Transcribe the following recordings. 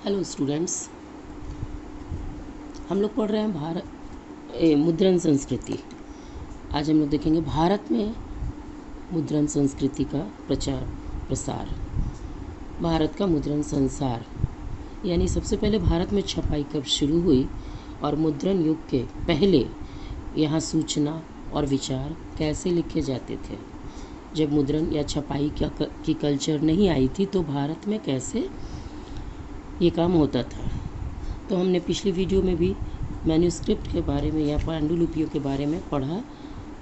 Hello students, हम लोग पढ़ रहे हैं मुद्रण संस्कृति। आज हम लोग देखेंगे भारत में मुद्रण संस्कृति का प्रचार प्रसार। भारत का मुद्रण संसार, यानी सबसे पहले भारत में छपाई कब शुरू हुई और मुद्रण युग के पहले यहाँ सूचना और विचार कैसे लिखे जाते थे। जब मुद्रण या छपाई की कल्चर नहीं आई थी तो भारत में कैसे ये काम होता था। तो हमने पिछली वीडियो में भी मैन्युस्क्रिप्ट के बारे में या पांडुलिपियों के बारे में पढ़ा।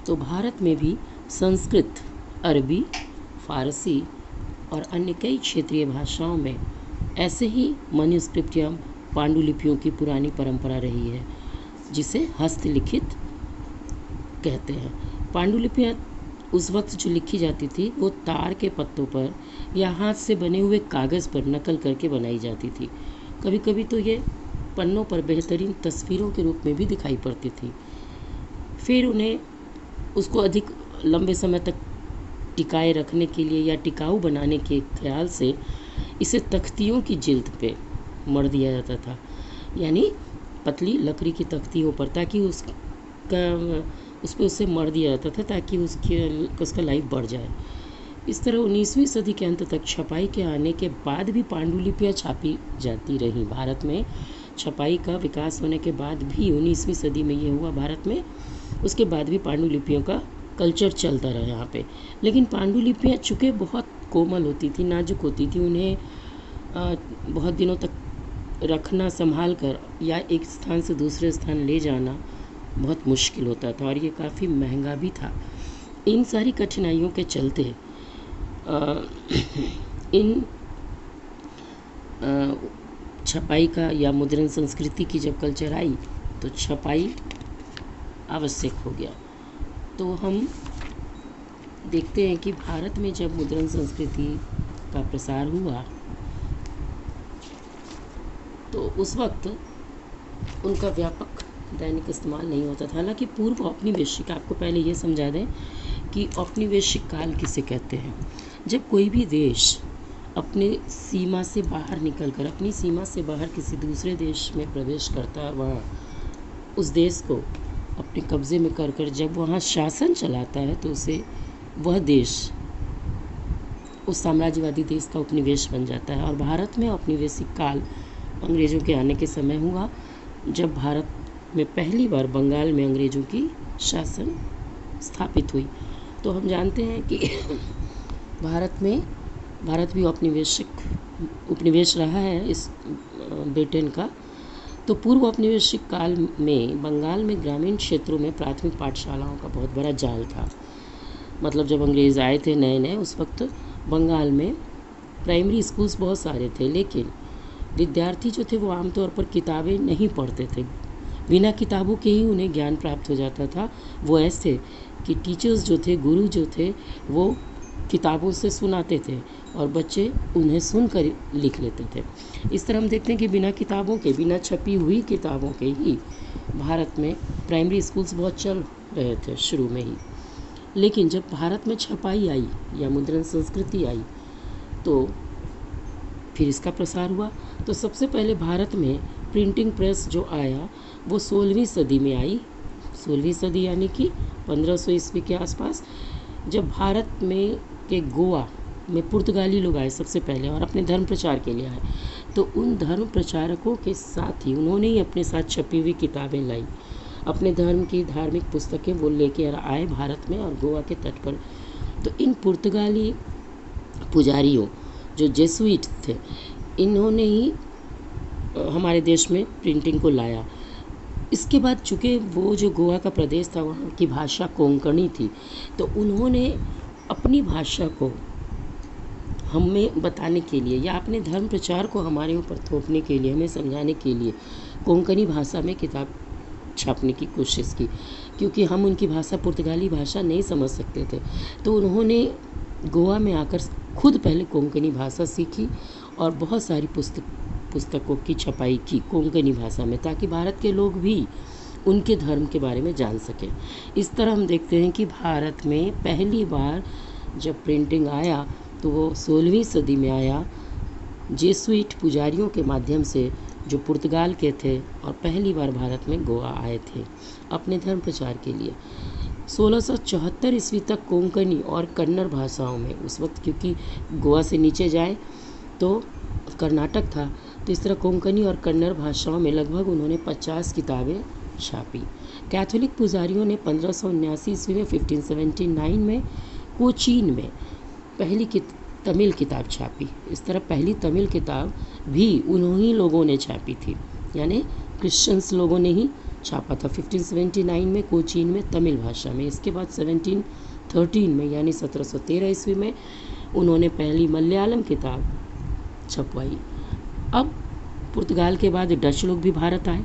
तो भारत में भी संस्कृत, अरबी, फारसी और अन्य कई क्षेत्रीय भाषाओं में ऐसे ही मैन्युस्क्रिप्ट या पांडुलिपियों की पुरानी परंपरा रही है, जिसे हस्तलिखित कहते हैं। पांडुलिपियाँ उस वक्त जो लिखी जाती थी वो तार के पत्तों पर या हाथ से बने हुए कागज़ पर नकल करके बनाई जाती थी। कभी कभी तो ये पन्नों पर बेहतरीन तस्वीरों के रूप में भी दिखाई पड़ती थी। फिर उन्हें उसको अधिक लंबे समय तक टिकाए रखने के लिए या टिकाऊ बनाने के ख्याल से इसे तख्तियों की जिल्द पे मढ़ दिया जाता था, यानी पतली लकड़ी की तख्तियों पर, ताकि उस पर उसे मढ़ दिया जाता था ताकि उसका लाइफ बढ़ जाए। इस तरह 19वीं सदी के अंत तक छपाई के आने के बाद भी पांडुलिपियाँ छापी जाती रहीं। भारत में छपाई का विकास होने के बाद भी 19वीं सदी में ये हुआ भारत में, उसके बाद भी पांडुलिपियों का कल्चर चलता रहा यहाँ पे। लेकिन पांडुलिपियाँ चूँकि बहुत कोमल होती थी, नाजुक होती थी, उन्हें बहुत दिनों तक रखना, संभाल कर या एक स्थान से दूसरे स्थान ले जाना बहुत मुश्किल होता था और ये काफ़ी महंगा भी था। इन सारी कठिनाइयों के चलते इन छपाई का या मुद्रण संस्कृति की जब कल्चर आई तो छपाई आवश्यक हो गया। तो हम देखते हैं कि भारत में जब मुद्रण संस्कृति का प्रसार हुआ तो उस वक्त उनका व्यापक दैनिक इस्तेमाल नहीं होता था। हालांकि पूर्व औपनिवेशिक, आपको पहले ये समझा दें कि औपनिवेशिक काल किसे कहते हैं। जब कोई भी देश अपने सीमा से बाहर निकलकर, अपनी सीमा से बाहर किसी दूसरे देश में प्रवेश करता है, वहाँ उस देश को अपने कब्ज़े में कर जब वहाँ शासन चलाता है तो उसे वह देश उस साम्राज्यवादी देश का उपनिवेश बन जाता है। और भारत में औपनिवेशिक काल अंग्रेज़ों के आने के समय हुआ, जब भारत में पहली बार बंगाल में अंग्रेज़ों की शासन स्थापित हुई। तो हम जानते हैं कि भारत भी उपनिवेश रहा है इस ब्रिटेन का। तो पूर्व औपनिवेशिक काल में बंगाल में ग्रामीण क्षेत्रों में प्राथमिक पाठशालाओं का बहुत बड़ा जाल था। मतलब जब अंग्रेज़ आए थे नए नए, उस वक्त बंगाल में प्राइमरी स्कूल्स बहुत सारे थे, लेकिन विद्यार्थी जो थे वो आमतौर पर किताबें नहीं पढ़ते थे। बिना किताबों के ही उन्हें ज्ञान प्राप्त हो जाता था। वो ऐसे कि टीचर्स जो थे, गुरु जो थे, वो किताबों से सुनाते थे और बच्चे उन्हें सुनकर लिख लेते थे। इस तरह हम देखते हैं कि बिना किताबों के, बिना छपी हुई किताबों के ही भारत में प्राइमरी स्कूल्स बहुत चल रहे थे शुरू में ही। लेकिन जब भारत में छपाई आई या मुद्रण संस्कृति आई तो फिर इसका प्रसार हुआ। तो सबसे पहले भारत में प्रिंटिंग प्रेस जो आया वो 16वीं सदी में आई। 16वीं सदी यानी कि 1500 ईस्वी के आसपास, जब भारत में के गोवा में पुर्तगाली लोग आए सबसे पहले और अपने धर्म प्रचार के लिए आए। तो उन धर्म प्रचारकों के साथ ही उन्होंने ही अपने साथ छपी हुई किताबें लाई, अपने धर्म की धार्मिक पुस्तकें वो लेके आए भारत में और गोवा के तट पर। तो इन पुर्तगाली पुजारियों जो जेसुइट थे, इन्होंने ही हमारे देश में प्रिंटिंग को लाया। इसके बाद चूँकि वो जो गोवा का प्रदेश था वहाँ की भाषा कोंकणी थी, तो उन्होंने अपनी भाषा को हमें बताने के लिए या अपने धर्म प्रचार को हमारे ऊपर थोपने के लिए, हमें समझाने के लिए कोंकणी भाषा में किताब छापने की कोशिश की, क्योंकि हम उनकी भाषा, पुर्तगाली भाषा नहीं समझ सकते थे। तो उन्होंने गोवा में आकर खुद पहले कोंकणी भाषा सीखी और बहुत सारी पुस्तकों की छपाई की कोंकणी भाषा में, ताकि भारत के लोग भी उनके धर्म के बारे में जान सकें। इस तरह हम देखते हैं कि भारत में पहली बार जब प्रिंटिंग आया तो वो 16वीं सदी में आया जेसुइट पुजारियों के माध्यम से जो पुर्तगाल के थे और पहली बार भारत में गोवा आए थे अपने धर्म प्रचार के लिए। 1674 ईस्वी तक कोंकणी और कन्नड़ भाषाओं में, उस वक्त क्योंकि गोवा से नीचे जाए तो कर्नाटक था, तो इस तरह कोंकणी और कन्नड़ भाषाओं में लगभग उन्होंने 50 किताबें छापी। कैथोलिक पुजारियों ने 1579 ईस्वी में 1579 में कोचीन में पहली तमिल किताब छापी। इस तरह पहली तमिल किताब भी उन्हीं लोगों ने छापी थी, यानी क्रिश्चियंस लोगों ने ही छापा था 1579 में कोचीन में तमिल भाषा में। इसके बाद 1713 में यानी 1713 ईस्वी में उन्होंने पहली मलयालम किताब छपवाई। अब पुर्तगाल के बाद डच लोग भी भारत आए,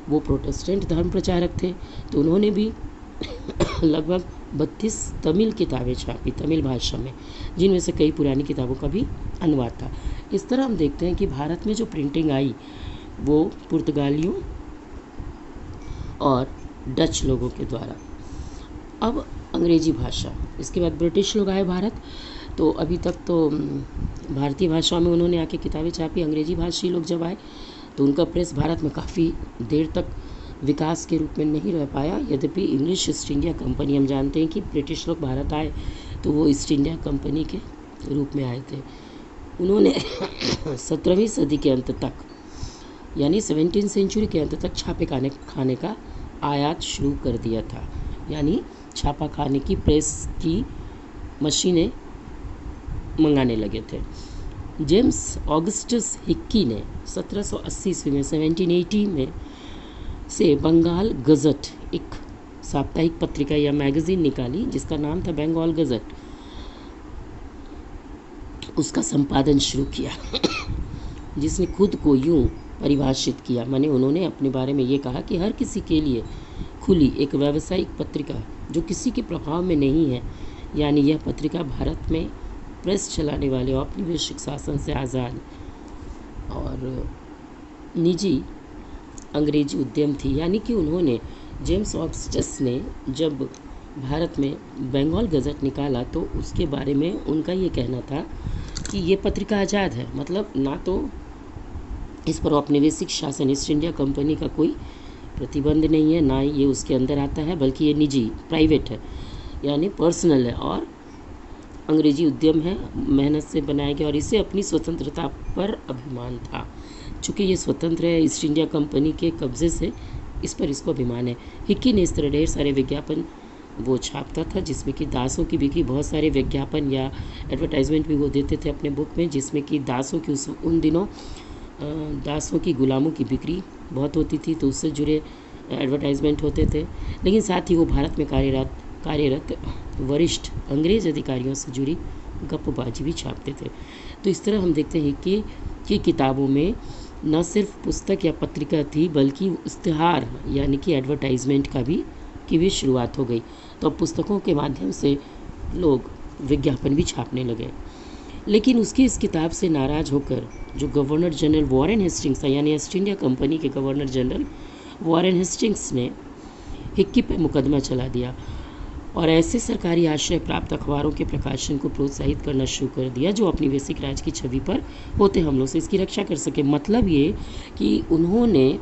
वो प्रोटेस्टेंट धर्म प्रचारक थे, तो उन्होंने भी लगभग 32 तमिल किताबें छापी तमिल भाषा में, जिनमें से कई पुरानी किताबों का भी अनुवाद था। इस तरह हम देखते हैं कि भारत में जो प्रिंटिंग आई वो पुर्तगालियों और डच लोगों के द्वारा। अब अंग्रेजी भाषा, इसके बाद ब्रिटिश लोग आए भारत, तो अभी तक तो भारतीय भाषाओं में उन्होंने आके किताबें छापी। अंग्रेजी भाषी लोग जब आए तो उनका प्रेस भारत में काफ़ी देर तक विकास के रूप में नहीं रह पाया। यद्यपि इंग्लिश ईस्ट इंडिया कंपनी, हम जानते हैं कि ब्रिटिश लोग भारत आए तो वो ईस्ट इंडिया कंपनी के रूप में आए थे। उन्होंने 17वीं सदी के अंत तक यानी 17वीं सेंचुरी के अंत तक छापे खाने का आयात शुरू कर दिया था, यानी छापा खाने की प्रेस की मशीनें मंगाने लगे थे। जेम्स ऑगस्टस हिक्की ने 1780 ईस्वी में 1780 में से बंगाल गज़ट, एक साप्ताहिक पत्रिका या मैगज़ीन निकाली जिसका नाम था बंगाल गज़ट। उसका संपादन शुरू किया जिसने खुद को यूं परिभाषित किया, माने उन्होंने अपने बारे में ये कहा कि हर किसी के लिए खुली एक व्यावसायिक पत्रिका जो किसी के प्रभाव में नहीं है, यानी यह पत्रिका भारत में प्रेस चलाने वाले औपनिवेशिक शासन से आज़ाद और निजी अंग्रेजी उद्यम थी। यानी कि उन्होंने, जेम्स ऑगस्टस ने जब भारत में बंगाल गज़ट निकाला तो उसके बारे में उनका ये कहना था कि ये पत्रिका आज़ाद है, मतलब ना तो इस पर औपनिवेशिक शासन ईस्ट इंडिया कंपनी का कोई प्रतिबंध नहीं है, ना ही ये उसके अंदर आता है, बल्कि ये निजी प्राइवेट है, यानी पर्सनल है और अंग्रेजी उद्यम है, मेहनत से बनाया गया और इसे अपनी स्वतंत्रता पर अभिमान था। चूँकि ये स्वतंत्र है ईस्ट इंडिया कंपनी के कब्ज़े से, इस पर इसको अभिमान है। हिक्की ने इस तरह ढेर सारे विज्ञापन वो छापता था जिसमें कि दासों की बिक्री, बहुत सारे विज्ञापन या एडवर्टाइजमेंट भी वो देते थे अपने बुक में, जिसमें कि दासों की उन दिनों दासों की गुलामों की बिक्री बहुत होती थी, तो उससे जुड़े एडवर्टाइजमेंट होते थे। लेकिन साथ ही वो भारत में कार्यरत वरिष्ठ अंग्रेज अधिकारियों से जुड़ी गप्पबाजी भी छापते थे। तो इस तरह हम देखते हैं कि किताबों में न सिर्फ पुस्तक या पत्रिका थी बल्कि इश्तिहार यानी कि एडवर्टाइजमेंट की भी शुरुआत हो गई। तो अब पुस्तकों के माध्यम से लोग विज्ञापन भी छापने लगे। लेकिन उसकी इस किताब से नाराज़ होकर जो गवर्नर जनरल वॉरेन हेस्टिंग्स था, यानी ईस्ट इंडिया कंपनी के गवर्नर जनरल वॉरेन हेस्टिंग्स ने हिक्की पर मुकदमा चला दिया और ऐसे सरकारी आश्रय प्राप्त अखबारों के प्रकाशन को प्रोत्साहित करना शुरू कर दिया जो औपनिवेशिक राज की छवि पर होते हमलों से इसकी रक्षा कर सके। मतलब ये कि उन्होंने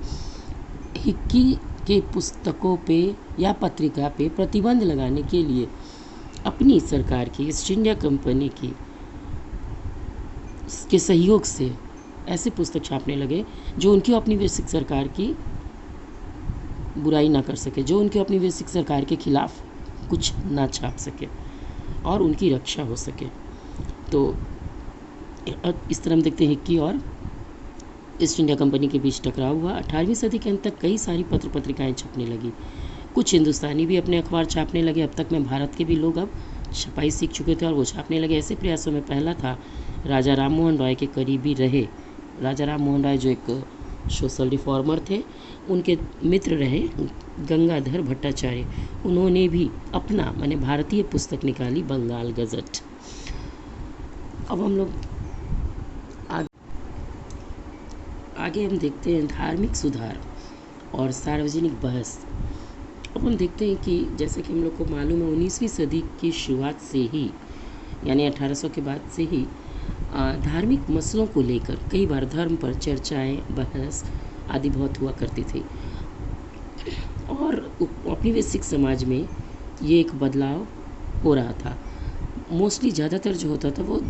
हिक्की के पुस्तकों पे या पत्रिका पे प्रतिबंध लगाने के लिए अपनी सरकार की ईस्ट इंडिया कंपनी के सहयोग से ऐसे पुस्तक छापने लगे जो उनकी औपनिवेशिक सरकार की बुराई ना कर सके, जो उनकी औपनिवेशिक सरकार के खिलाफ कुछ ना छाप सके और उनकी रक्षा हो सके। तो इस तरह हम देखते हैं हिक्की और ईस्ट इंडिया कंपनी के बीच टकराव हुआ। 18वीं सदी के अंत तक कई सारी पत्र पत्रिकाएँ छपने लगी, कुछ हिंदुस्तानी भी अपने अखबार छापने लगे। अब तक में भारत के भी लोग अब छपाई सीख चुके थे और वो छापने लगे। ऐसे प्रयासों में पहला था राजा राम मोहन राय के करीबी रहे राजा राम मोहन राय, जो एक सोशल रिफॉर्मर थे, उनके मित्र रहे गंगाधर भट्टाचार्य। उन्होंने भी अपना माने भारतीय पुस्तक निकाली बंगाल गज़ट। अब हम लोग आगे हम देखते हैं धार्मिक सुधार और सार्वजनिक बहस। अब हम देखते हैं कि जैसे कि हम लोग को मालूम है 19वीं सदी की शुरुआत से ही यानी 1800 के बाद से ही धार्मिक मसलों को लेकर कई बार धर्म पर चर्चाएं, बहस आदि बहुत हुआ करती थी। और औपनिवेशिक समाज में ये एक बदलाव हो रहा था। मोस्टली ज़्यादातर जो होता था वो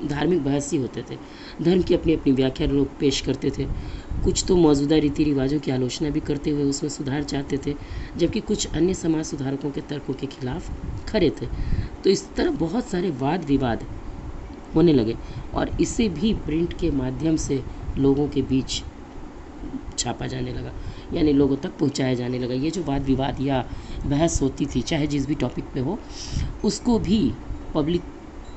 धार्मिक बहस ही होते थे। धर्म की अपनी अपनी व्याख्या लोग पेश करते थे। कुछ तो मौजूदा रीति रिवाजों की आलोचना भी करते हुए उसमें सुधार चाहते थे, जबकि कुछ अन्य समाज सुधारकों के तर्कों के खिलाफ खड़े थे। तो इस तरह बहुत सारे वाद विवाद होने लगे और इसे भी प्रिंट के माध्यम से लोगों के बीच छापा जाने लगा, यानी लोगों तक पहुंचाया जाने लगा। ये जो वाद विवाद या बहस होती थी, चाहे जिस भी टॉपिक पे हो, उसको भी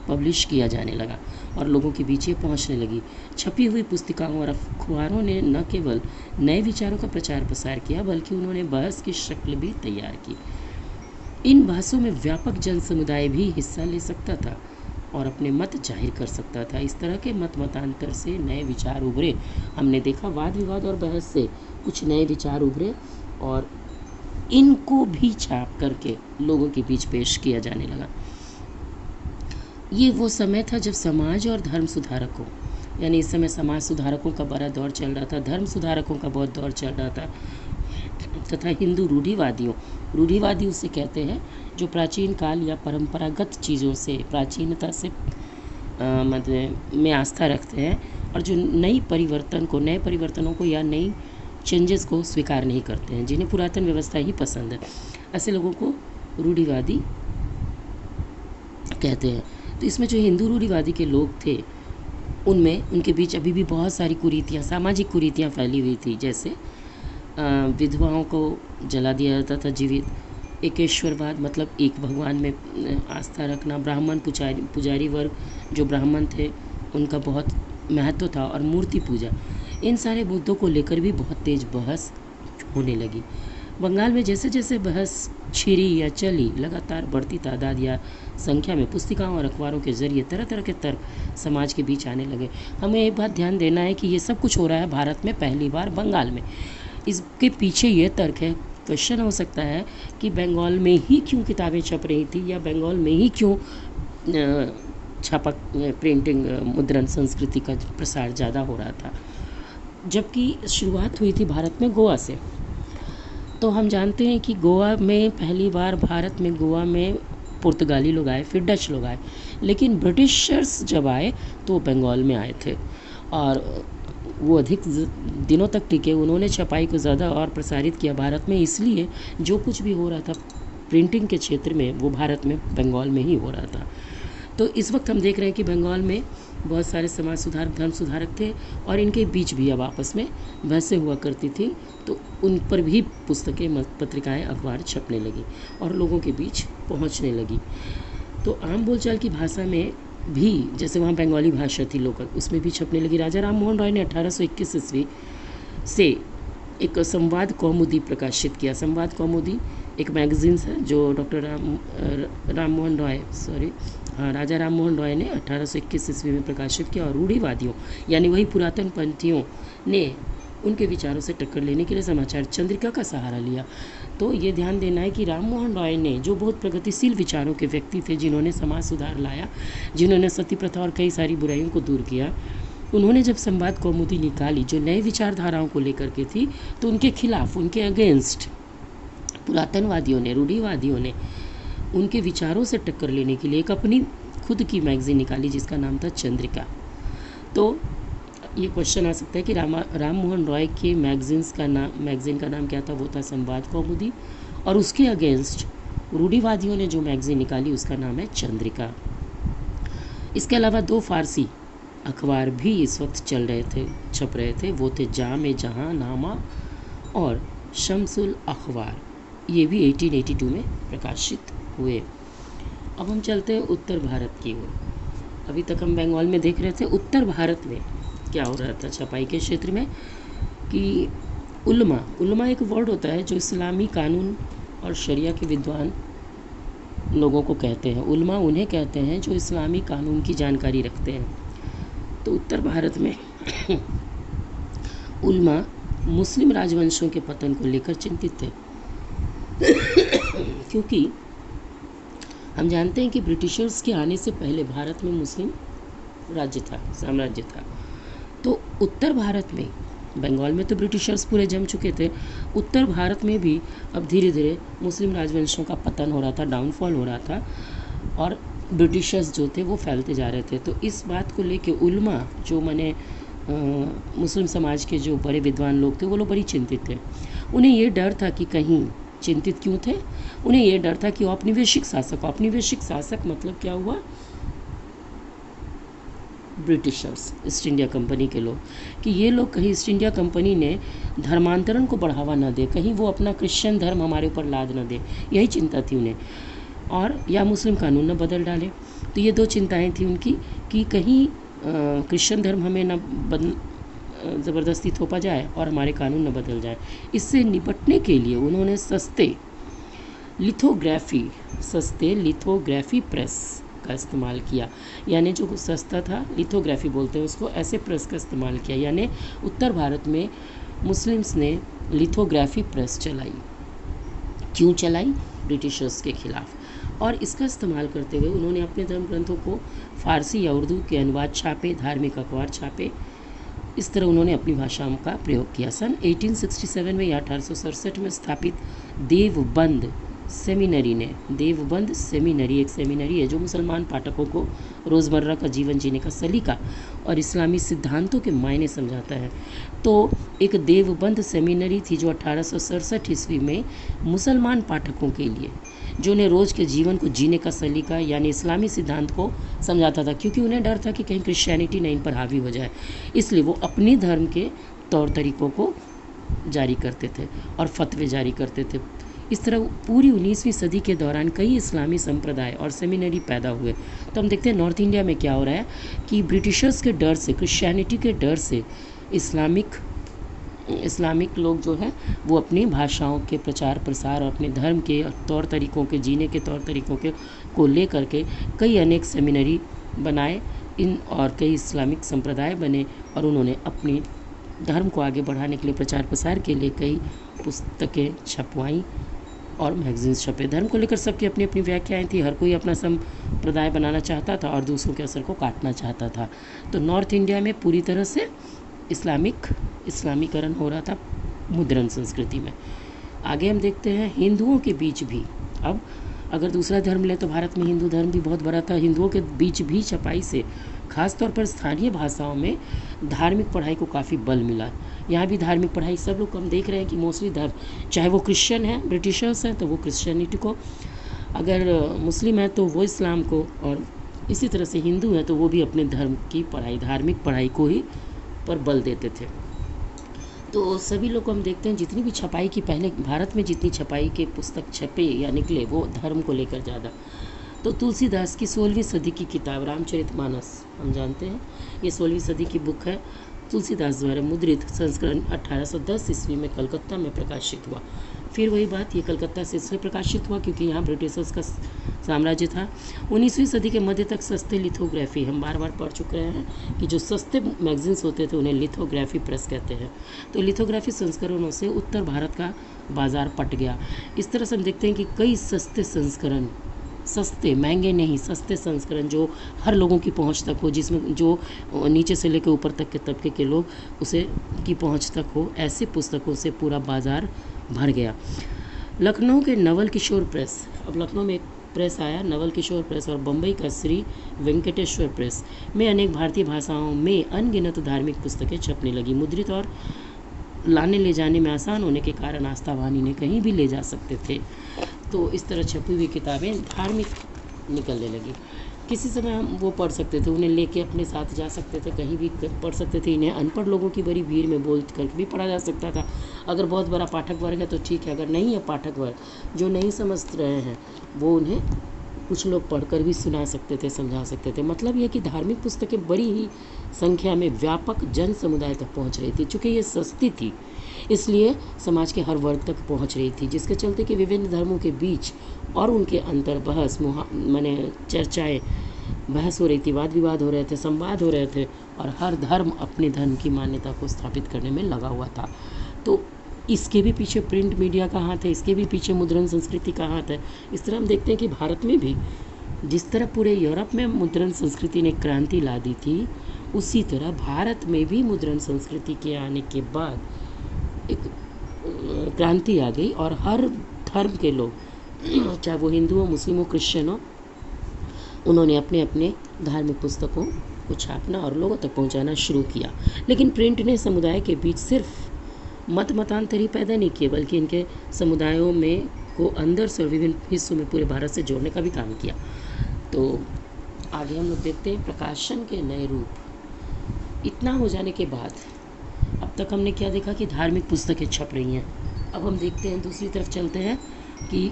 पब्लिश किया जाने लगा और लोगों के बीच ये पहुंचने लगी। छपी हुई पुस्तिकाओं और अखबारों ने न केवल नए विचारों का प्रचार प्रसार किया, बल्कि उन्होंने बहस की शक्ल भी तैयार की। इन बहसों में व्यापक जन समुदाय भी हिस्सा ले सकता था और अपने मत जाहिर कर सकता था। इस तरह के मतांतर से नए विचार उभरे। हमने देखा वाद विवाद और बहस से कुछ नए विचार उभरे और इनको भी छाप करके लोगों के बीच पेश किया जाने लगा। ये वो समय था जब समाज और धर्म सुधारकों, यानी इस समय समाज सुधारकों का बड़ा दौर चल रहा था, धर्म सुधारकों का बहुत दौर चल रहा था, तथा हिंदू रूढ़िवादी उसे कहते हैं जो प्राचीन काल या परंपरागत चीज़ों से, प्राचीनता से मतलब में आस्था रखते हैं और जो नए परिवर्तनों को या नई चेंजेस को स्वीकार नहीं करते हैं, जिन्हें पुरातन व्यवस्था ही पसंद है, ऐसे लोगों को रूढ़िवादी कहते हैं। तो इसमें जो हिंदू रूढ़िवादी के लोग थे, उनमें उनके बीच अभी भी बहुत सारी कुरीतियाँ, सामाजिक कुरीतियाँ फैली हुई थी। जैसे विधवाओं को जला दिया जाता था जीवित, एकेश्वरवाद मतलब एक भगवान में आस्था रखना, ब्राह्मण पुजारी वर्ग जो ब्राह्मण थे उनका बहुत महत्व था, और मूर्ति पूजा। इन सारे मुद्दों को लेकर भी बहुत तेज बहस होने लगी। बंगाल में जैसे जैसे बहस छिड़ी या चली, लगातार बढ़ती तादाद या संख्या में पुस्तिकाओं और अखबारों के जरिए तरह तरह के तर्क समाज के बीच आने लगे। हमें एक बात ध्यान देना है कि ये सब कुछ हो रहा है भारत में पहली बार, बंगाल में। इसके पीछे ये तर्क है, क्वेश्चन हो सकता है कि बंगाल में ही क्यों किताबें छप रही थी, या बंगाल में ही क्यों छापा प्रिंटिंग मुद्रण संस्कृति का प्रसार ज़्यादा हो रहा था, जबकि शुरुआत हुई थी भारत में गोवा से। तो हम जानते हैं कि गोवा में पहली बार भारत में गोवा में पुर्तगाली लोग आए, फिर डच लोग आए, लेकिन ब्रिटिशर्स जब आए तो बंगाल में आए थे और वो अधिक दिनों तक टिके। उन्होंने छपाई को ज़्यादा और प्रसारित किया भारत में, इसलिए जो कुछ भी हो रहा था प्रिंटिंग के क्षेत्र में वो भारत में बंगाल में ही हो रहा था। तो इस वक्त हम देख रहे हैं कि बंगाल में बहुत सारे समाज सुधारक, धर्म सुधारक थे और इनके बीच भी अब आपस में बहसें हुआ करती थी। तो उन पर भी पुस्तकें, पत्रिकाएं, अखबार छपने लगी और लोगों के बीच पहुंचने लगी। तो आम बोलचाल की भाषा में भी, जैसे वहाँ बंगाली भाषा थी लोकल, उसमें भी छपने लगी। राजा राम मोहन रॉय ने 1821 ईस्वी से एक संवाद कौमुदी प्रकाशित किया। संवाद कौमुदी एक मैगजीन्स है जो राजा राम मोहन रॉय ने 1821 ईस्वी में प्रकाशित किया और रूढ़िवादियों यानी वही पुरातन पंथियों ने उनके विचारों से टक्कर लेने के लिए समाचार चंद्रिका का सहारा लिया। तो ये ध्यान देना है कि राम मोहन रॉय ने, जो बहुत प्रगतिशील विचारों के व्यक्ति थे, जिन्होंने समाज सुधार लाया, जिन्होंने सती प्रथा और कई सारी बुराइयों को दूर किया, उन्होंने जब संवाद कौमुदी निकाली जो नए विचारधाराओं को लेकर के थी, तो उनके खिलाफ, उनके अगेंस्ट पुरातनवादियों ने, रूढ़िवादियों ने उनके विचारों से टक्कर लेने के लिए एक अपनी खुद की मैगजीन निकाली जिसका नाम था चंद्रिका। तो ये क्वेश्चन आ सकता है कि राम मोहन रॉय के मैगजीन का नाम क्या था? वो था संवाद कौमुदी, और उसके अगेंस्ट रूढ़िवादियों ने जो मैगजीन निकाली उसका नाम है चंद्रिका। इसके अलावा 2 फारसी अखबार भी इस वक्त छप रहे थे। वो थे जाम जहां नामा और शम्सुल अखबार। ये भी 1882 में प्रकाशित हुए। अब हम चलते हैं उत्तर भारत की ओर। अभी तक हम बंगाल में देख रहे थे, उत्तर भारत में क्या हो रहा था छपाई के क्षेत्र में, कि उल्मा एक वर्ड होता है जो इस्लामी कानून और शरिया के विद्वान लोगों को कहते हैं। उल्मा उन्हें कहते हैं जो इस्लामी कानून की जानकारी रखते हैं। तो उत्तर भारत में उल्मा मुस्लिम राजवंशों के पतन को लेकर चिंतित थे क्योंकि हम जानते हैं कि ब्रिटिशर्स के आने से पहले भारत में मुस्लिम राज्य था, साम्राज्य था। तो उत्तर भारत में, बंगाल में तो ब्रिटिशर्स पूरे जम चुके थे, उत्तर भारत में भी अब धीरे धीरे मुस्लिम राजवंशों का पतन हो रहा था, डाउनफॉल हो रहा था, और ब्रिटिशर्स जो थे वो फैलते जा रहे थे। तो इस बात को लेके उल्मा, जो माने मुस्लिम समाज के जो बड़े विद्वान लोग थे, वो लोग बड़ी चिंतित थे। उन्हें ये डर था कि कहीं, चिंतित क्यों थे, उन्हें ये डर था कि औपनिवेशिक शासक मतलब क्या हुआ, ब्रिटिशर्स, ईस्ट इंडिया कंपनी के लोग, कि ये लोग कहीं ईस्ट इंडिया कंपनी ने धर्मांतरण को बढ़ावा न दे, कहीं वो अपना क्रिश्चियन धर्म हमारे ऊपर लाद न दे, यही चिंता थी उन्हें, और या मुस्लिम कानून न बदल डाले। तो ये दो चिंताएं थी उनकी, कि कहीं क्रिश्चियन धर्म हमें न ज़बरदस्ती थोपा जाए और हमारे कानून न बदल जाए। इससे निपटने के लिए उन्होंने सस्ते लिथोग्राफी प्रेस का इस्तेमाल किया, यानी जो सस्ता था, लिथोग्राफी बोलते हैं उसको, ऐसे प्रेस का इस्तेमाल किया। यानी उत्तर भारत में मुस्लिम्स ने लिथोग्राफी प्रेस चलाई। क्यों चलाई? ब्रिटिशर्स के खिलाफ। और इसका इस्तेमाल करते हुए उन्होंने अपने धर्म ग्रंथों को फ़ारसी या उर्दू के अनुवाद छापे, धार्मिक अखबार छापे, इस तरह उन्होंने अपनी भाषाओं का प्रयोग किया। सन 1867 में या 1867 में स्थापित देवबंद सेमिनरी एक सेमिनरी है जो मुसलमान पाठकों को रोज़मर्रा का जीवन जीने का सलीका और इस्लामी सिद्धांतों के मायने समझाता है। तो एक देवबंद सेमिनरी थी जो 1867 ईस्वी में मुसलमान पाठकों के लिए, जो उन्हें रोज़ के जीवन को जीने का सलीका यानी इस्लामी सिद्धांत को समझाता था, क्योंकि उन्हें डर था कि कहीं क्रिश्चियनिटी नहीं इन पर हावी हो जाए, इसलिए वो अपने धर्म के तौर तरीक़ों को जारी करते थे और फतवे जारी करते थे। इस तरह पूरी 19वीं सदी के दौरान कई इस्लामी संप्रदाय और सेमिनरी पैदा हुए। तो हम देखते हैं नॉर्थ इंडिया में क्या हो रहा है कि ब्रिटिशर्स के डर से, क्रिश्चियनिटी के डर से इस्लामिक लोग जो है वो अपनी भाषाओं के प्रचार प्रसार और अपने धर्म के तौर तरीक़ों के, जीने के तौर तरीक़ों के को ले करके कई अनेक सेमिनरी बनाए और कई इस्लामिक संप्रदाय बने, और उन्होंने अपनी धर्म को आगे बढ़ाने के लिए, प्रचार प्रसार के लिए कई पुस्तकें छपवाईं और मैगजीन्स छपे। धर्म को लेकर सबकी अपनी अपनी व्याख्याएं थी, हर कोई अपना संप्रदाय बनाना चाहता था और दूसरों के असर को काटना चाहता था। तो नॉर्थ इंडिया में पूरी तरह से इस्लामीकरण हो रहा था मुद्रण संस्कृति में। आगे हम देखते हैं हिंदुओं के बीच भी, अब अगर दूसरा धर्म ले तो भारत में हिंदू धर्म भी बहुत बड़ा था, हिंदुओं के बीच भी छपाई से खासतौर पर स्थानीय भाषाओं में धार्मिक पढ़ाई को काफ़ी बल मिला। यहाँ भी धार्मिक पढ़ाई सब लोग हम देख रहे हैं कि मोस्टली धर्म, चाहे वो क्रिश्चियन है, ब्रिटिशर्स हैं तो वो क्रिश्चियनिटी को, अगर मुस्लिम है तो वो इस्लाम को, और इसी तरह से हिंदू है तो वो भी अपने धर्म की पढ़ाई, धार्मिक पढ़ाई को ही पर बल देते थे। तो सभी लोग को हम देखते हैं जितनी भी छपाई की, पहले भारत में जितनी छपाई के पुस्तक छपे या निकले वो धर्म को लेकर ज़्यादा। तो तुलसीदास की 16वीं सदी की किताब रामचरितमानस हम जानते हैं, ये 16वीं सदी की बुक है। तुलसीदास द्वारा मुद्रित संस्करण 1810 ईस्वी में कलकत्ता में प्रकाशित हुआ। फिर वही बात, ये कलकत्ता से इसलिए प्रकाशित हुआ क्योंकि यहाँ ब्रिटिशर्स का साम्राज्य था। 19वीं सदी के मध्य तक सस्ते लिथोग्राफी, हम बार बार पढ़ चुके हैं कि जो सस्ते मैगजीन्स होते थे उन्हें लिथोग्राफी प्रेस कहते हैं। तो लिथोग्राफी संस्करणों से उत्तर भारत का बाज़ार पट गया। इस तरह से हम देखते हैं कि कई सस्ते संस्करण, सस्ते, महंगे नहीं, सस्ते संस्करण जो हर लोगों की पहुंच तक हो, जिसमें जो नीचे से लेकर ऊपर तक के तबके के लोग उसे की पहुंच तक हो, ऐसे पुस्तकों से पूरा बाज़ार भर गया। लखनऊ के नवल किशोर प्रेस, अब लखनऊ में एक प्रेस आया नवल किशोर प्रेस, और बम्बई का श्री वेंकटेश्वर प्रेस में अनेक भारतीय भाषाओं में अनगिनत धार्मिक पुस्तकें छपने लगी। मुद्रित और लाने ले जाने में आसान होने के कारण आस्थावान इन्हें कहीं भी ले जा सकते थे। तो इस तरह छपी हुई किताबें धार्मिक निकलने लगी। किसी समय हम वो पढ़ सकते थे, उन्हें लेके अपने साथ जा सकते थे, कहीं भी पढ़ सकते थे। इन्हें अनपढ़ लोगों की बड़ी भीड़ में बोल कर भी पढ़ा जा सकता था। अगर बहुत बड़ा पाठक वर्ग है तो ठीक है, अगर नहीं है पाठक वर्ग जो नहीं समझ रहे हैं वो उन्हें कुछ लोग पढ़कर भी सुना सकते थे, समझा सकते थे। मतलब यह कि धार्मिक पुस्तकें बड़ी ही संख्या में व्यापक जन समुदाय तक पहुंच रही थी। चूँकि ये सस्ती थी इसलिए समाज के हर वर्ग तक पहुंच रही थी, जिसके चलते कि विभिन्न धर्मों के बीच और उनके अंतर बहस माने चर्चाएं, बहस हो रही थी, वाद विवाद हो रहे थे, संवाद हो रहे थे, और हर धर्म अपने धर्म की मान्यता को स्थापित करने में लगा हुआ था। तो इसके भी पीछे प्रिंट मीडिया का हाथ है, इसके भी पीछे मुद्रण संस्कृति का हाथ है। इस तरह हम देखते हैं कि भारत में भी जिस तरह पूरे यूरोप में मुद्रण संस्कृति ने क्रांति ला दी थी, उसी तरह भारत में भी मुद्रण संस्कृति के आने के बाद एक क्रांति आ गई और हर धर्म के लोग, चाहे वो हिंदू हो, मुस्लिम हो, क्रिश्चियन हो, उन्होंने अपने अपने धार्मिक पुस्तकों को छापना और लोगों तक पहुंचाना शुरू किया। लेकिन प्रिंट ने समुदाय के बीच सिर्फ मतांतर ही पैदा नहीं किए, बल्कि इनके समुदायों में को अंदर से और विभिन्न हिस्सों में पूरे भारत से जोड़ने का भी काम किया। तो आगे हम लोग देखते हैं प्रकाशन के नए रूप। इतना हो जाने के बाद अब तक हमने क्या देखा कि धार्मिक पुस्तकें छप रही हैं। अब हम देखते हैं, दूसरी तरफ चलते हैं कि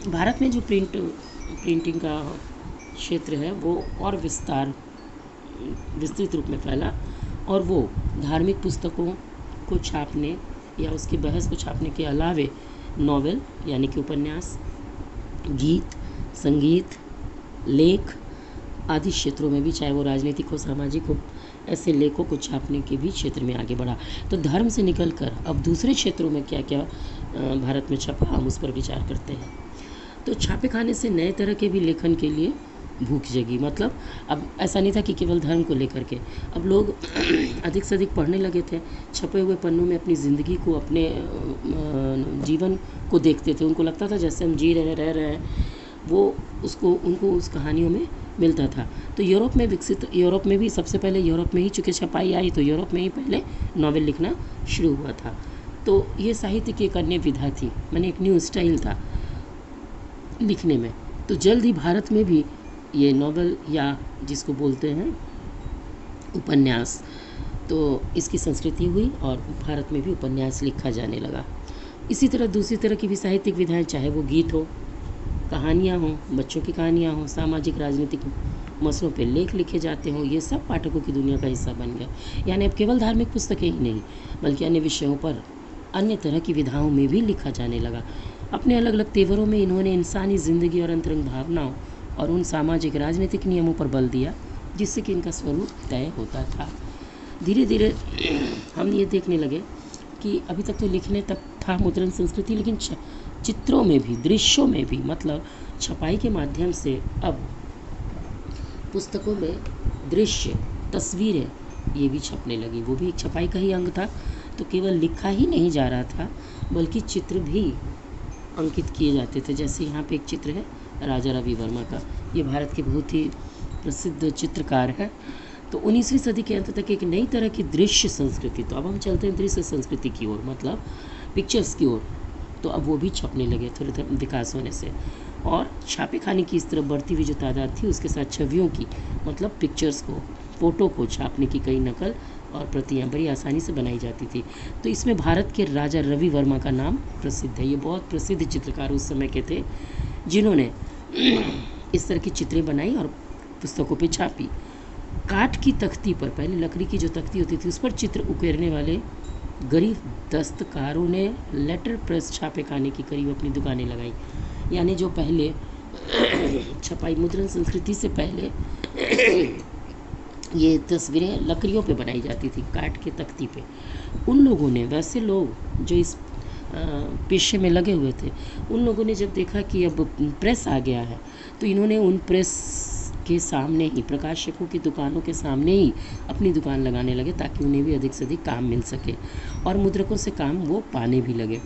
भारत में जो प्रिंटिंग का क्षेत्र है वो और विस्तृत रूप में फैला, और वो धार्मिक पुस्तकों को छापने या उसकी बहस को छापने के अलावे नॉवेल यानी कि उपन्यास, गीत, संगीत, लेख आदि क्षेत्रों में भी, चाहे वो राजनीतिक हो, सामाजिक हो, ऐसे लेखों को छापने के भी क्षेत्र में आगे बढ़ा। तो धर्म से निकलकर अब दूसरे क्षेत्रों में क्या क्या भारत में छपा, हम उस पर विचार करते हैं। तो छापे खाने से नए तरह के भी लेखन के लिए भूख जगी। मतलब अब ऐसा नहीं था कि केवल धर्म को लेकर के, अब लोग अधिक से अधिक पढ़ने लगे थे। छपे हुए पन्नों में अपनी ज़िंदगी को, अपने जीवन को देखते थे। उनको लगता था जैसे हम जी रहे रह रहे हैं, वो उनको उस कहानियों में मिलता था। तो यूरोप में भी सबसे पहले यूरोप में ही चूँकि छपाई आई, तो यूरोप में ही पहले नॉवेल लिखना शुरू हुआ था। तो ये साहित्य की एक अन्य विधा थी, माने एक न्यू स्टाइल था लिखने में। तो जल्द ही भारत में भी ये नॉवेल या जिसको बोलते हैं उपन्यास, तो इसकी संस्कृति हुई और भारत में भी उपन्यास लिखा जाने लगा। इसी तरह दूसरी तरह की भी साहित्यिक विधाएं, चाहे वो गीत हो, कहानियाँ हों, बच्चों की कहानियाँ हों, सामाजिक राजनीतिक मसलों पे लेख लिखे जाते हों, ये सब पाठकों की दुनिया का हिस्सा बन गया। यानी अब केवल धार्मिक पुस्तकें ही नहीं, बल्कि अन्य विषयों पर अन्य तरह की विधाओं में भी लिखा जाने लगा। अपने अलग अलग तेवरों में इन्होंने इंसानी ज़िंदगी और अंतरंग भावनाओं और उन सामाजिक राजनीतिक नियमों पर बल दिया जिससे कि इनका स्वरूप तय होता था। धीरे धीरे हम ये देखने लगे कि अभी तक तो लिखने तक था मुद्रण संस्कृति, लेकिन चित्रों में भी, दृश्यों में भी, मतलब छपाई के माध्यम से अब पुस्तकों में दृश्य, तस्वीरें ये भी छपने लगी। वो भी एक छपाई का ही अंग था। तो केवल लिखा ही नहीं जा रहा था, बल्कि चित्र भी अंकित किए जाते थे। जैसे यहाँ पे एक चित्र है राजा रवि वर्मा का। ये भारत के बहुत ही प्रसिद्ध चित्रकार हैं। तो 19वीं सदी के अंत तक एक नई तरह की दृश्य संस्कृति, तो अब हम चलते हैं दृश्य संस्कृति की ओर, मतलब पिक्चर्स की ओर। तो अब वो भी छपने लगे थोड़े विकास होने से, और छापे खाने की इस तरफ बढ़ती हुई जो तादाद थी, उसके साथ छवियों की, मतलब पिक्चर्स को, फ़ोटो को छापने की कई नकल और प्रतियां बड़ी आसानी से बनाई जाती थी। तो इसमें भारत के राजा रवि वर्मा का नाम प्रसिद्ध है। ये बहुत प्रसिद्ध चित्रकार उस समय के थे, जिन्होंने इस तरह की चित्रें बनाई और पुस्तकों पे छापी। काठ की तख्ती पर, पहले लकड़ी की जो तख्ती होती थी, उस पर चित्र उकेरने वाले गरीब दस्तकारों ने लेटर प्रेस छापे खाने की करीब अपनी दुकानें लगाई। यानी जो पहले छपाई मुद्रण संस्कृति से पहले ये तस्वीरें लकड़ियों पे बनाई जाती थी, काठ के तख्ती पे। उन लोगों ने, वैसे लोग जो इस पेशे में लगे हुए थे, उन लोगों ने जब देखा कि अब प्रेस आ गया है, तो इन्होंने उन प्रेस के सामने ही, प्रकाशकों की दुकानों के सामने ही अपनी दुकान लगाने लगे, ताकि उन्हें भी अधिक से अधिक काम मिल सके और मुद्रकों से काम वो पाने भी लगे।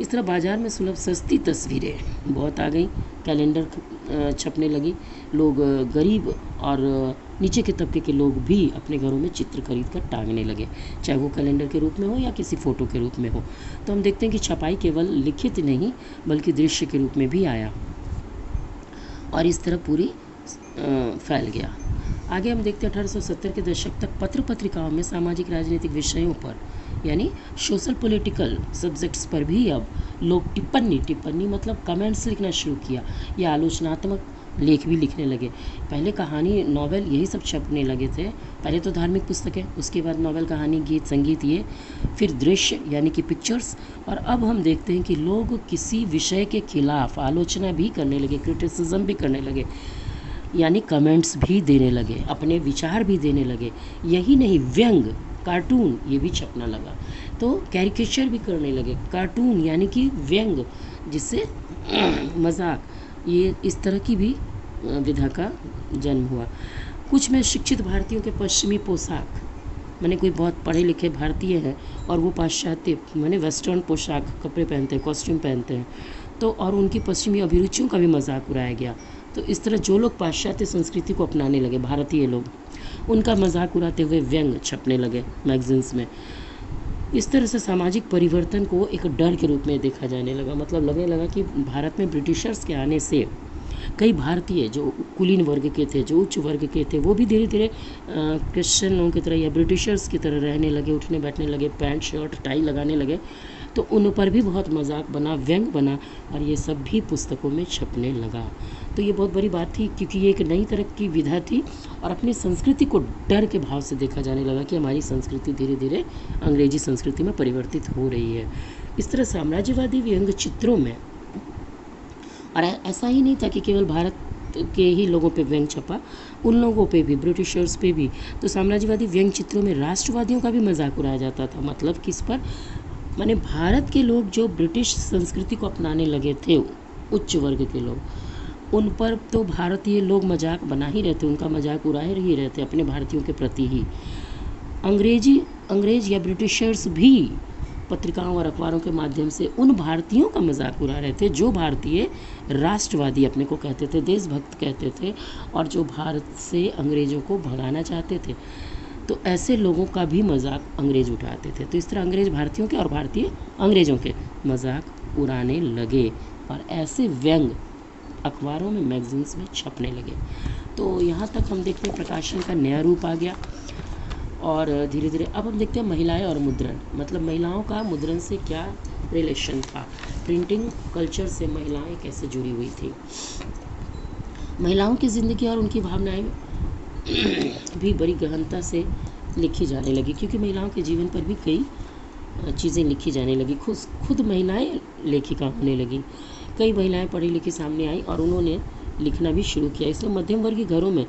इस तरह बाज़ार में सुलभ सस्ती तस्वीरें बहुत आ गई, कैलेंडर छपने लगी। लोग, गरीब और नीचे के तबके के लोग भी अपने घरों में चित्र खरीद कर टांगने लगे, चाहे वो कैलेंडर के रूप में हो या किसी फ़ोटो के रूप में हो। तो हम देखते हैं कि छपाई केवल लिखित नहीं, बल्कि दृश्य के रूप में भी आया और इस तरह पूरी फैल गया। आगे हम देखते हैं 1870 के दशक तक पत्र पत्रिकाओं में सामाजिक राजनीतिक विषयों पर, यानी सोशल पॉलिटिकल सब्जेक्ट्स पर भी अब लोग टिप्पणी मतलब कमेंट्स लिखना शुरू किया, या आलोचनात्मक लेख भी लिखने लगे। पहले कहानी, नॉवेल, यही सब छपने लगे थे। पहले तो धार्मिक पुस्तकें, उसके बाद नॉवेल, कहानी, गीत, संगीत, ये फिर दृश्य यानी कि पिक्चर्स। और अब हम देखते हैं कि लोग किसी विषय के खिलाफ आलोचना भी करने लगे, क्रिटिसिज्म भी करने लगे, यानी कमेंट्स भी देने लगे, अपने विचार भी देने लगे। यही नहीं, व्यंग, कार्टून ये भी छपना लगा। तो कैरिकेचर भी करने लगे, कार्टून यानी कि व्यंग, जिससे मजाक, ये इस तरह की भी विधा का जन्म हुआ। कुछ में शिक्षित भारतीयों के पश्चिमी पोशाक, मैंने कोई बहुत पढ़े लिखे भारतीय है और वो पाश्चात्य मैंने वेस्टर्न पोशाक कपड़े पहनते हैं, कॉस्ट्यूम पहनते हैं, तो और उनकी पश्चिमी अभिरुचियों का भी मजाक उड़ाया गया। तो इस तरह जो लोग पाश्चात्य संस्कृति को अपनाने लगे, भारतीय लोग, उनका मजाक उड़ाते हुए व्यंग छपने लगे मैगजीन्स में। इस तरह से सामाजिक परिवर्तन को एक डर के रूप में देखा जाने लगा। मतलब लगने लगा कि भारत में ब्रिटिशर्स के आने से कई भारतीय जो कुलीन वर्ग के थे, जो उच्च वर्ग के थे, वो भी धीरे धीरे क्रिश्चियन लोगों की तरह या ब्रिटिशर्स की तरह रहने लगे, उठने बैठने लगे, पैंट शर्ट टाई लगाने लगे। तो उन पर भी बहुत मजाक बना, व्यंग बना, और ये सब भी पुस्तकों में छपने लगा। तो ये बहुत बड़ी बात थी, क्योंकि ये एक नई तरह की विधा थी और अपनी संस्कृति को डर के भाव से देखा जाने लगा कि हमारी संस्कृति धीरे धीरे अंग्रेजी संस्कृति में परिवर्तित हो रही है। इस तरह साम्राज्यवादी व्यंग चित्रों में, और ऐसा ही नहीं था कि केवल भारत के ही लोगों पे व्यंग छपा, उन लोगों पे भी, ब्रिटिशर्स पे भी। तो साम्राज्यवादी व्यंग चित्रों में राष्ट्रवादियों का भी मजाक उड़ाया जाता था। मतलब किस पर, माने भारत के लोग जो ब्रिटिश संस्कृति को अपनाने लगे थे, उच्च वर्ग के लोग, उन पर तो भारतीय लोग मजाक बना ही रहते, उनका मजाक उड़ाए ही रहते अपने भारतीयों के प्रति ही। अंग्रेज या ब्रिटिशर्स भी पत्रिकाओं और अखबारों के माध्यम से उन भारतीयों का मजाक उड़ा रहे थे जो भारतीय राष्ट्रवादी अपने को कहते थे, देशभक्त कहते थे, और जो भारत से अंग्रेज़ों को भगाना चाहते थे। तो ऐसे लोगों का भी मजाक अंग्रेज उठाते थे। तो इस तरह अंग्रेज भारतीयों के और भारतीय अंग्रेज़ों के मजाक उड़ाने लगे, और ऐसे व्यंग अखबारों में, मैगजीन्स में छपने लगे। तो यहाँ तक हम देखते हैं प्रकाशन का नया रूप आ गया। और धीरे धीरे अब हम देखते हैं महिलाएं और मुद्रण। मतलब महिलाओं का मुद्रण से क्या रिलेशन था, प्रिंटिंग कल्चर से महिलाएं कैसे जुड़ी हुई थी। महिलाओं की ज़िंदगी और उनकी भावनाएं भी बड़ी गहनता से लिखी जाने लगी, क्योंकि महिलाओं के जीवन पर भी कई चीज़ें लिखी जाने लगी। खुद महिलाएं लेखिका होने लगी। कई महिलाएं पढ़ी लिखी सामने आई और उन्होंने लिखना भी शुरू किया। इसलिए मध्यम वर्गीय घरों में,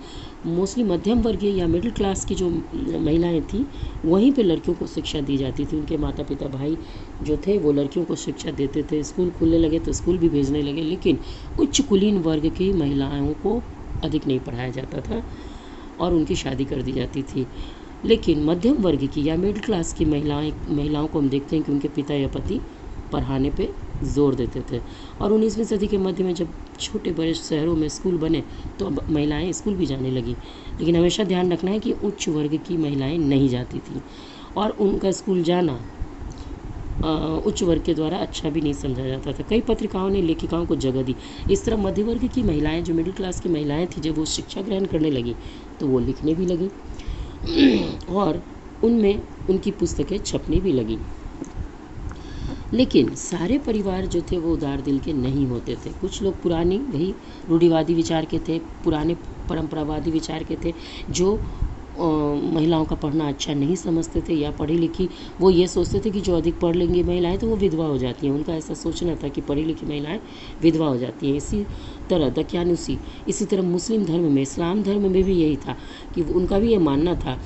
मोस्टली मध्यम वर्गीय या मिडिल क्लास की जो महिलाएं थीं, वहीं पे लड़कियों को शिक्षा दी जाती थी। उनके माता पिता भाई जो थे वो लड़कियों को शिक्षा देते थे। स्कूल खुलने लगे तो स्कूल भी भेजने लगे, लेकिन उच्च कुलीन वर्ग की महिलाओं को अधिक नहीं पढ़ाया जाता था और उनकी शादी कर दी जाती थी। लेकिन मध्यम वर्ग की या मिडिल क्लास की महिलाओं को हम देखते हैं कि उनके पिता या पति पढ़ाने पे जोर देते थे। और 19वीं सदी के मध्य में जब छोटे बड़े शहरों में स्कूल बने तो अब महिलाएं स्कूल भी जाने लगी। लेकिन हमेशा ध्यान रखना है कि उच्च वर्ग की महिलाएं नहीं जाती थीं, और उनका स्कूल जाना उच्च वर्ग के द्वारा अच्छा भी नहीं समझा जाता था। कई पत्रिकाओं ने लेखिकाओं को जगह दी। इस तरह मध्य वर्ग की महिलाएं, जो मिडिल क्लास की महिलाएं थी, जब वो शिक्षा ग्रहण करने लगी तो वो लिखने भी लगी और उनमें उनकी पुस्तकें छपने भी लगी। लेकिन सारे परिवार जो थे वो उदार दिल के नहीं होते थे। कुछ लोग पुरानी वही रूढ़िवादी विचार के थे, पुराने परंपरावादी विचार के थे, जो महिलाओं का पढ़ना अच्छा नहीं समझते थे, या पढ़ी लिखी वो ये सोचते थे कि जो अधिक पढ़ लेंगी महिलाएं तो वो विधवा हो जाती हैं। उनका ऐसा सोचना था कि पढ़ी लिखी महिलाएं विधवा हो जाती हैं। इसी तरह दकियानुसी, इसी तरह मुस्लिम धर्म में, इस्लाम धर्म में भी यही था कि उनका भी ये मानना था।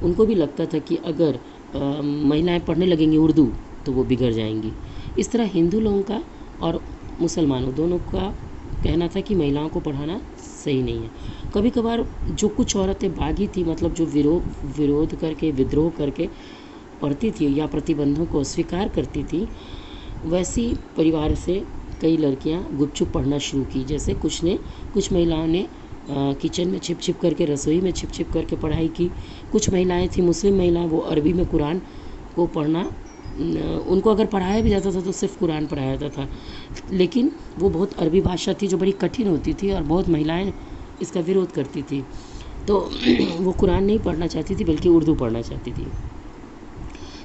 उनको भी लगता था कि अगर महिलाएं पढ़ने लगेंगी उर्दू तो वो बिगड़ जाएंगी। इस तरह हिंदू लोगों का और मुसलमानों दोनों का कहना था कि महिलाओं को पढ़ाना सही नहीं है। कभी कभार जो कुछ औरतें बागी थी, मतलब जो विरोध करके, विद्रोह करके पढ़ती थी या प्रतिबंधों को स्वीकार करती थी, वैसी परिवार से कई लड़कियां गुपचुप पढ़ना शुरू की। जैसे कुछ महिलाओं ने किचन में छिप छिप करके, रसोई में छिप छिप करके पढ़ाई की। कुछ महिलाएं थी, मुस्लिम महिलाएं, वो अरबी में कुरान को पढ़ना, उनको अगर पढ़ाया भी जाता था तो सिर्फ कुरान पढ़ाया जाता था, लेकिन वो बहुत अरबी भाषा थी जो बड़ी कठिन होती थी और बहुत महिलाएं इसका विरोध करती थी। तो वो कुरान नहीं पढ़ना चाहती थी बल्कि उर्दू पढ़ना चाहती थी।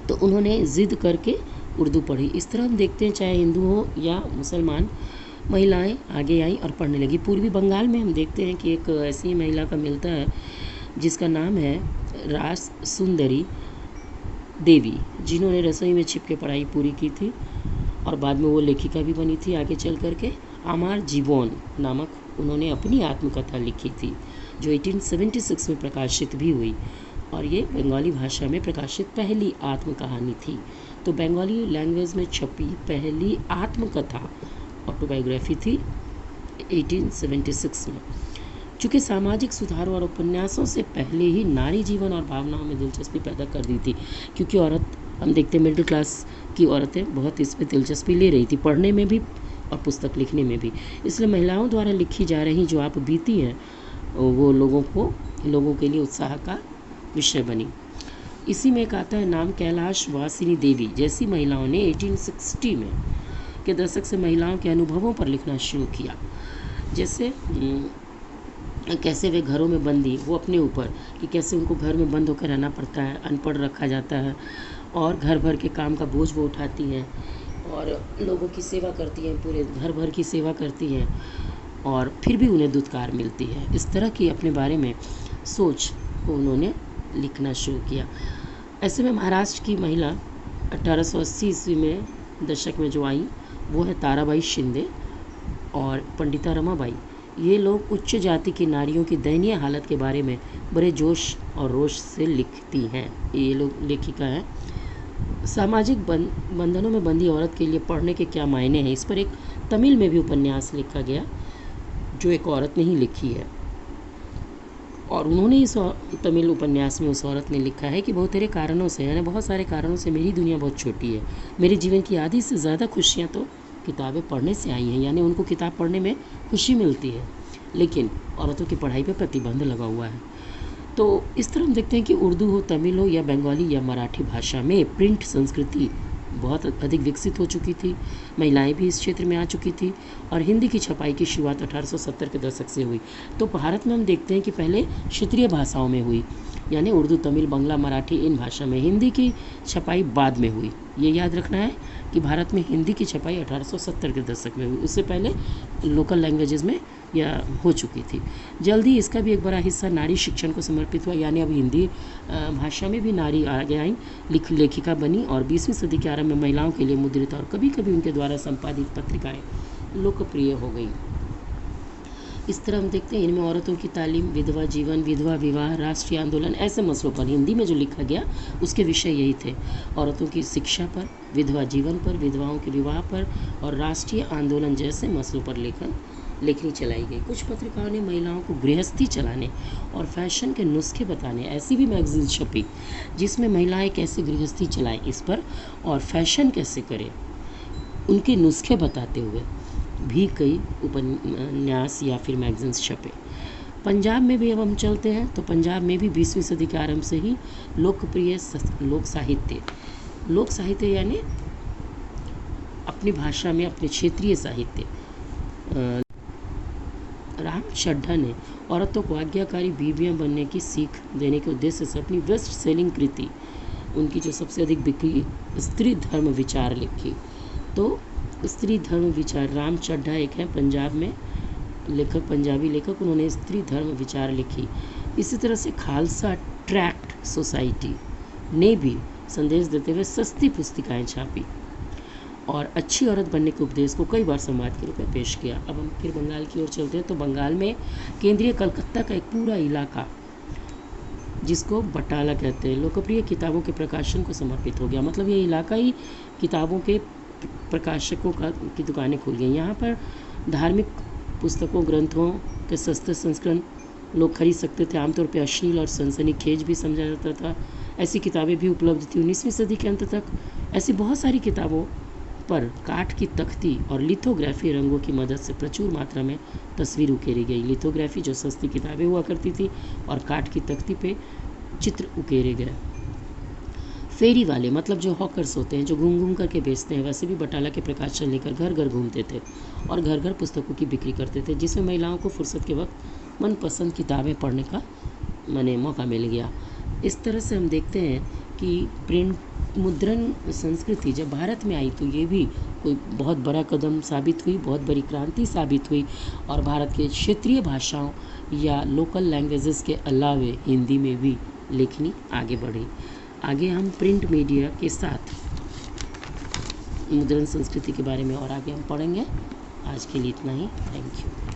तो उन्होंने ज़िद करके उर्दू पढ़ी। इस तरह हम देखते हैं चाहे हिंदू हो या मुसलमान, महिलाएं आगे आई और पढ़ने लगी। पूर्वी बंगाल में हम देखते हैं कि एक ऐसी महिला का मिलता है जिसका नाम है रास सुंदरी देवी, जिन्होंने रसोई में छिप के पढ़ाई पूरी की थी और बाद में वो लेखिका भी बनी थी आगे चल करके। आमार जीवन नामक उन्होंने अपनी आत्मकथा लिखी थी जो 1876 में प्रकाशित भी हुई, और ये बंगाली भाषा में प्रकाशित पहली आत्मकहानी थी। तो बंगाली लैंग्वेज में छपी पहली आत्मकथा ऑटोबायोग्राफी थी 1876 में। चूँकि सामाजिक सुधारों और उपन्यासों से पहले ही नारी जीवन और भावनाओं में दिलचस्पी पैदा कर दी थी, क्योंकि औरत, हम देखते हैं मिडिल क्लास की औरतें बहुत इस पर दिलचस्पी ले रही थी, पढ़ने में भी और पुस्तक लिखने में भी। इसलिए महिलाओं द्वारा लिखी जा रही जो आप बीती हैं वो लोगों के लिए उत्साह का विषय बनी। इसी में एक आता है नाम कैलाश वासिनी देवी जैसी महिलाओं ने 1860 में के दशक से महिलाओं के अनुभवों पर लिखना शुरू किया। जैसे कैसे वे घरों में बंदी, वो अपने ऊपर कि कैसे उनको घर में बंद होकर रहना पड़ता है, अनपढ़ रखा जाता है और घर भर के काम का बोझ वो उठाती हैं और लोगों की सेवा करती हैं, पूरे घर भर की सेवा करती हैं और फिर भी उन्हें दुत्कार मिलती है। इस तरह की अपने बारे में सोच को उन्होंने लिखना शुरू किया। ऐसे में महाराष्ट्र की महिला 1880 ईस्वी में दशक में जो आई वो है ताराबाई शिंदे और पंडिता रमाबाई। ये लोग उच्च जाति की नारियों की दयनीय हालत के बारे में बड़े जोश और रोश से लिखती हैं। ये लोग लेखिका हैं। सामाजिक बंधनों में बंधी औरत के लिए पढ़ने के क्या मायने हैं, इस पर एक तमिल में भी उपन्यास लिखा गया जो एक औरत ने ही लिखी है और उन्होंने इस तमिल उपन्यास में उस औरत ने लिखा है कि बहुत सारे कारणों से, यानी बहुत सारे कारणों से मेरी दुनिया बहुत छोटी है, मेरे जीवन की आधी से ज़्यादा खुशियाँ तो किताबें पढ़ने से आई हैं, यानी उनको किताब पढ़ने में खुशी मिलती है, लेकिन औरतों की पढ़ाई पर प्रतिबंध लगा हुआ है। तो इस तरह हम देखते हैं कि उर्दू हो, तमिल हो या बंगाली या मराठी भाषा में प्रिंट संस्कृति बहुत अधिक विकसित हो चुकी थी, महिलाएं भी इस क्षेत्र में आ चुकी थी और हिंदी की छपाई की शुरुआत 1870 के दशक से हुई। तो भारत में हम देखते हैं कि पहले क्षेत्रीय भाषाओं में हुई, यानी उर्दू, तमिल, बंगला, मराठी, इन भाषा में। हिंदी की छपाई बाद में हुई। ये याद रखना है कि भारत में हिंदी की छपाई 1870 के दशक में हुई, उससे पहले लोकल लैंग्वेजेस में या हो चुकी थी। जल्दी इसका भी एक बड़ा हिस्सा नारी शिक्षण को समर्पित हुआ, यानी अब हिंदी भाषा में भी नारी आगे आई, लेखिका बनी और 20वीं सदी के आरंभ में महिलाओं के लिए मुद्रित और कभी कभी उनके द्वारा संपादित पत्रिकाएं लोकप्रिय हो गई। इस तरह हम देखते हैं इनमें औरतों की तालीम, विधवा जीवन, विधवा विवाह, राष्ट्रीय आंदोलन, ऐसे मसलों पर हिंदी में जो लिखा गया उसके विषय यही थे। औरतों की शिक्षा पर, विधवा जीवन पर, विधवाओं के विवाह पर और राष्ट्रीय आंदोलन जैसे मसलों पर लेखनी चलाई गई। कुछ पत्रिकाओं ने महिलाओं को गृहस्थी चलाने और फैशन के नुस्खे बताने, ऐसी भी मैगजीन छपी जिसमें महिलाएं कैसे गृहस्थी चलाएं इस पर और फैशन कैसे करें उनके नुस्खे बताते हुए भी कई उपन्यास या फिर मैगजीन्स छपे। पंजाब में भी अब हम चलते हैं तो पंजाब में भी 20वीं सदी के आरंभ से ही लोकप्रिय लोक साहित्य यानी अपनी भाषा में अपने क्षेत्रीय साहित्य। राम चड्ढा ने औरतों को आज्ञाकारी बीवियां बनने की सीख देने के उद्देश्य से अपनी बेस्ट सेलिंग कृति, उनकी जो सबसे अधिक बिक्री, स्त्री धर्म विचार लिखी। तो स्त्री धर्म विचार, राम चड्ढा एक है पंजाब में लेखक, पंजाबी लेखक, उन्होंने स्त्री धर्म विचार लिखी। इसी तरह से खालसा ट्रैक्ट सोसाइटी ने भी संदेश देते हुए सस्ती पुस्तिकाएं छापी और अच्छी औरत बनने के उपदेश को कई बार संवाद के रूप में पेश किया। अब हम फिर बंगाल की ओर चलते हैं तो बंगाल में केंद्रीय कलकत्ता का एक पूरा इलाका जिसको बटाला कहते हैं लोकप्रिय किताबों के प्रकाशन को समर्पित हो गया। मतलब ये इलाका ही किताबों के प्रकाशकों की दुकानें खुल गई। यहाँ पर धार्मिक पुस्तकों, ग्रंथों के सस्ते संस्करण लोग खरीद सकते थे। आमतौर पर अश्लील और सनसनीखेज भी समझा जाता था। ऐसी किताबें भी उपलब्ध थी। 19वीं सदी के अंत तक ऐसी बहुत सारी किताबों पर काठ की तख्ती और लिथोग्राफी रंगों की मदद से प्रचुर मात्रा में तस्वीर उकेरी गई। लिथोग्राफी जो सस्ती किताबें हुआ करती थी और काठ की तख्ती पे चित्र उकेरे गए। फेरी वाले मतलब जो हॉकर्स होते हैं जो घूम घूम करके बेचते हैं, वैसे भी बटाला के प्रकाशन लेकर घर घर घूमते थे और घर घर पुस्तकों की बिक्री करते थे, जिसमें महिलाओं को फुर्सत के वक्त मनपसंद किताबें पढ़ने का मौका मिल गया। इस तरह से हम देखते हैं कि प्रिंट मुद्रण संस्कृति जब भारत में आई तो ये भी कोई बहुत बड़ा कदम साबित हुई, बहुत बड़ी क्रांति साबित हुई और भारत के क्षेत्रीय भाषाओं या लोकल लैंग्वेजेस के अलावे हिंदी में भी लेखनी आगे बढ़ी। आगे हम प्रिंट मीडिया के साथ मुद्रण संस्कृति के बारे में और आगे हम पढ़ेंगे। आज के लिए इतना ही। Thank you.